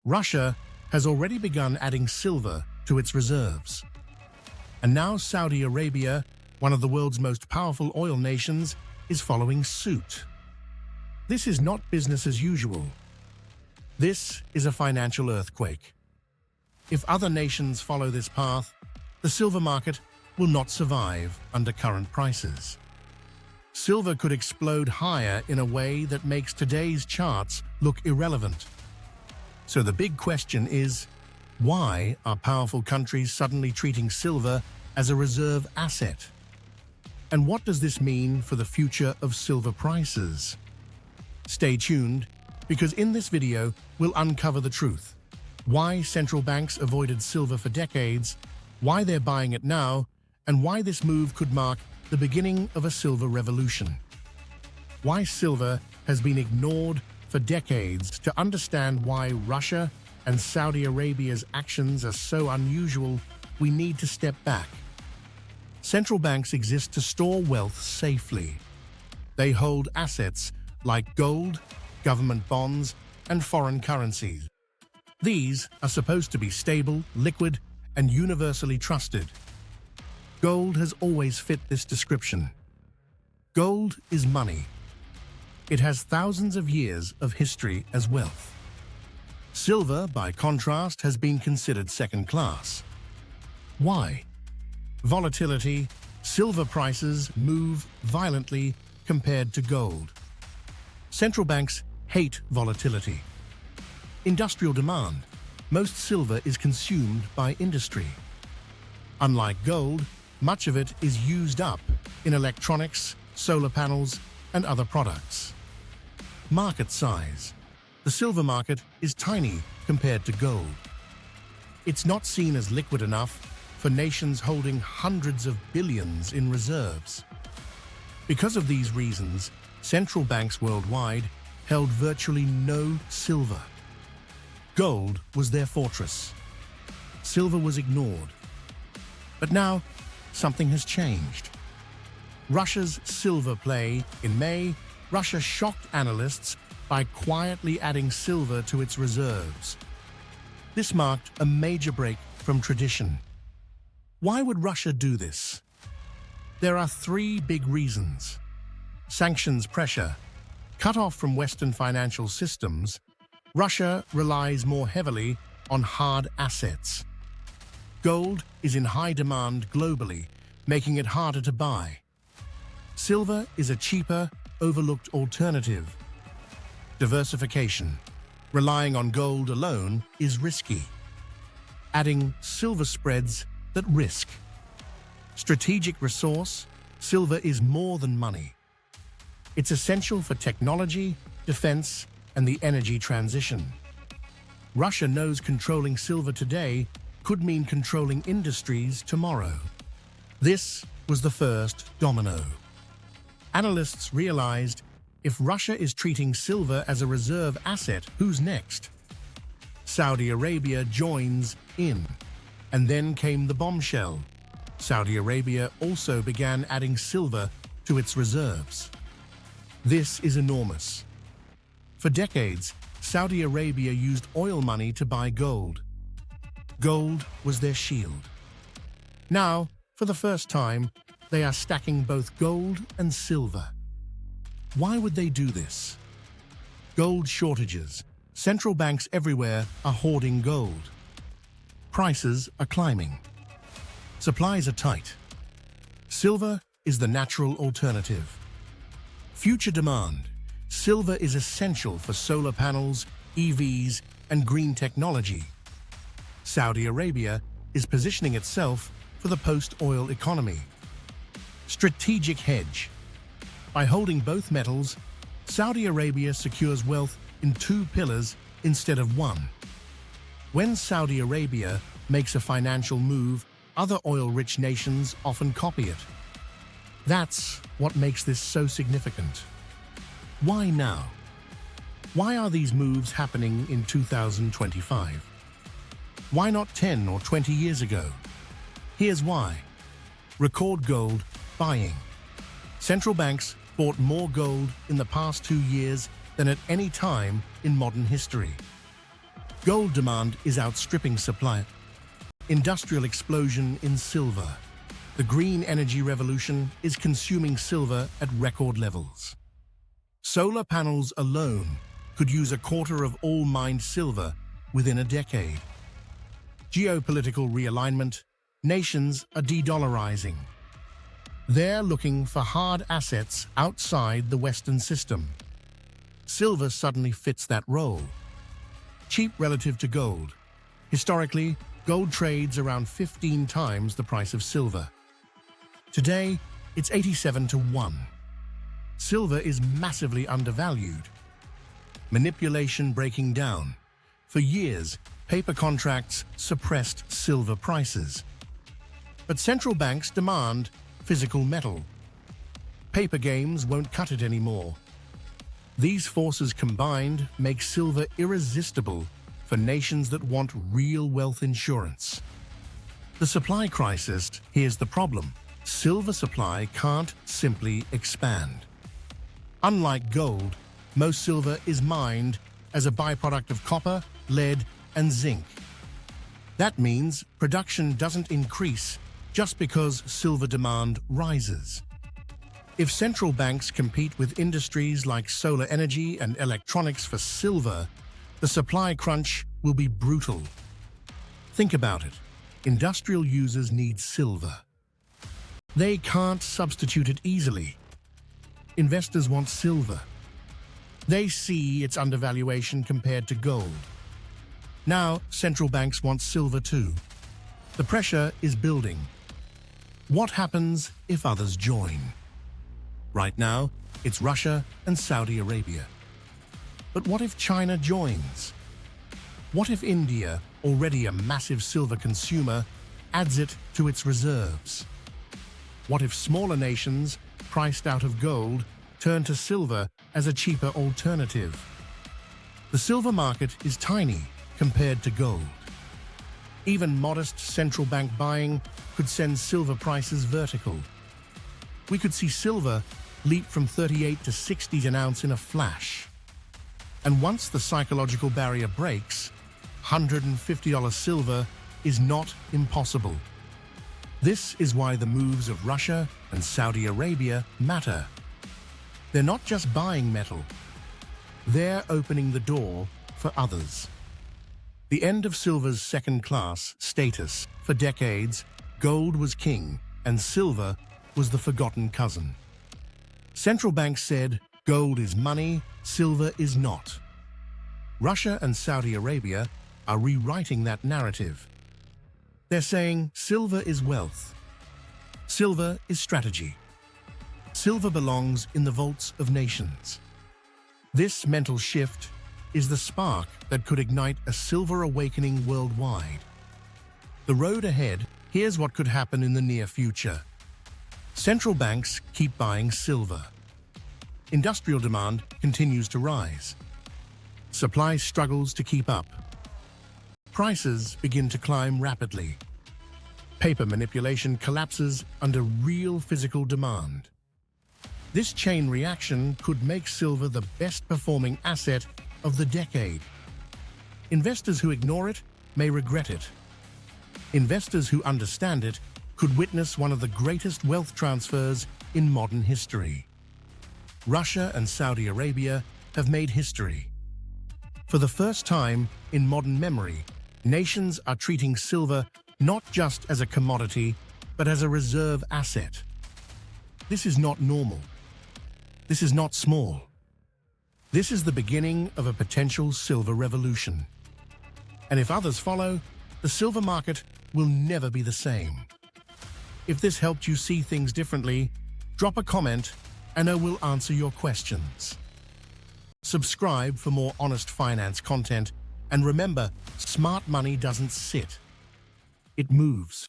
Russia has already begun adding silver to its reserves. And now Saudi Arabia, one of the world's most powerful oil nations, is following suit. This is not business as usual. This is a financial earthquake. If other nations follow this path, the silver market will not survive under current prices. Silver could explode higher in a way that makes today's charts look irrelevant. So the big question is, why are powerful countries suddenly treating silver as a reserve asset? And what does this mean for the future of silver prices? Stay tuned, because in this video, we'll uncover the truth. Why central banks avoided silver for decades, why they're buying it now, and why this move could mark the beginning of a silver revolution. Why silver has been ignored for decades. To understand why Russia and Saudi Arabia's actions are so unusual, we need to step back. Central banks exist to store wealth safely. They hold assets like gold, government bonds, and foreign currencies. These are supposed to be stable, liquid, and universally trusted. Gold has always fit this description. Gold is money. It has thousands of years of history as wealth. Silver, by contrast, has been considered second class. Why? Volatility. Silver prices move violently compared to gold. Central banks hate volatility. Industrial demand. Most silver is consumed by industry. Unlike gold, much of it is used up in electronics, solar panels, and other products. Market size. The silver market is tiny compared to gold. It's not seen as liquid enough for nations holding hundreds of billions in reserves. Because of these reasons, central banks worldwide held virtually no silver. Gold was their fortress. Silver was ignored. But now, something has changed. Russia's silver play. In May, Russia shocked analysts by quietly adding silver to its reserves. This marked a major break from tradition. Why would Russia do this? There are three big reasons. Sanctions pressure. Cut off from Western financial systems, Russia relies more heavily on hard assets. Gold is in high demand globally, making it harder to buy. Silver is a cheaper, overlooked alternative. Diversification. Relying on gold alone is risky. Adding silver spreads that risk. Strategic resource. Silver is more than money. It's essential for technology, defense, and the energy transition. Russia knows controlling silver today could mean controlling industries tomorrow. This was the first domino. Analysts realized, if Russia is treating silver as a reserve asset, who's next? Saudi Arabia joins in. And then came the bombshell. Saudi Arabia also began adding silver to its reserves. This is enormous. For decades, Saudi Arabia used oil money to buy gold. Gold was their shield. Now, for the first time, they are stacking both gold and silver. Why would they do this? Gold shortages. Central banks everywhere are hoarding gold. Prices are climbing. Supplies are tight. Silver is the natural alternative. Future demand. Silver is essential for solar panels, EVs, and green technology. Saudi Arabia is positioning itself for the post-oil economy. Strategic hedge. By holding both metals, Saudi Arabia secures wealth in two pillars instead of one. When Saudi Arabia makes a financial move, other oil-rich nations often copy it. That's what makes this so significant. Why now? Why are these moves happening in 2025? Why not 10 or 20 years ago? Here's why. Record gold buying. Central banks bought more gold in the past 2 years than at any time in modern history. Gold demand is outstripping supply. Industrial explosion in silver. The green energy revolution is consuming silver at record levels. Solar panels alone could use a quarter of all mined silver within a decade. Geopolitical realignment. Nations are de-dollarizing. They're looking for hard assets outside the Western system. Silver suddenly fits that role. Cheap relative to gold. Historically, gold trades around 15 times the price of silver. Today, it's 87 to 1. Silver is massively undervalued. Manipulation breaking down. For years, paper contracts suppressed silver prices. But central banks demand physical metal. Paper games won't cut it anymore. These forces combined make silver irresistible for nations that want real wealth insurance. The supply crisis, here's the problem. Silver supply can't simply expand. Unlike gold, most silver is mined as a byproduct of copper, lead, and zinc. That means production doesn't increase just because silver demand rises. If central banks compete with industries like solar energy and electronics for silver, the supply crunch will be brutal. Think about it. Industrial users need silver. They can't substitute it easily. Investors want silver. They see its undervaluation compared to gold. Now, central banks want silver too. The pressure is building. What happens if others join? Right now, it's Russia and Saudi Arabia. But what if China joins? What if India, already a massive silver consumer, adds it to its reserves? What if smaller nations, priced out of gold, turn to silver as a cheaper alternative? The silver market is tiny compared to gold. Even modest central bank buying could send silver prices vertical. We could see silver leap from 38 to 60 an ounce in a flash. And once the psychological barrier breaks, $150 silver is not impossible. This is why the moves of Russia and Saudi Arabia matter. They're not just buying metal. They're opening the door for others. The end of silver's second-class status. For decades, gold was king and silver was the forgotten cousin. Central banks said, gold is money, silver is not. Russia and Saudi Arabia are rewriting that narrative. They're saying silver is wealth. Silver is strategy. Silver belongs in the vaults of nations. This mental shift is the spark that could ignite a silver awakening worldwide. The road ahead, here's what could happen in the near future. Central banks keep buying silver. Industrial demand continues to rise. Supply struggles to keep up. Prices begin to climb rapidly. Paper manipulation collapses under real physical demand. This chain reaction could make silver the best-performing asset of the decade. Investors who ignore it may regret it. Investors who understand it could witness one of the greatest wealth transfers in modern history. Russia and Saudi Arabia have made history. For the first time in modern memory, nations are treating silver not just as a commodity, but as a reserve asset. This is not normal. This is not small. This is the beginning of a potential silver revolution. And if others follow, the silver market will never be the same. If this helped you see things differently, drop a comment and I will answer your questions. Subscribe for more honest finance content, and remember, smart money doesn't sit. It moves.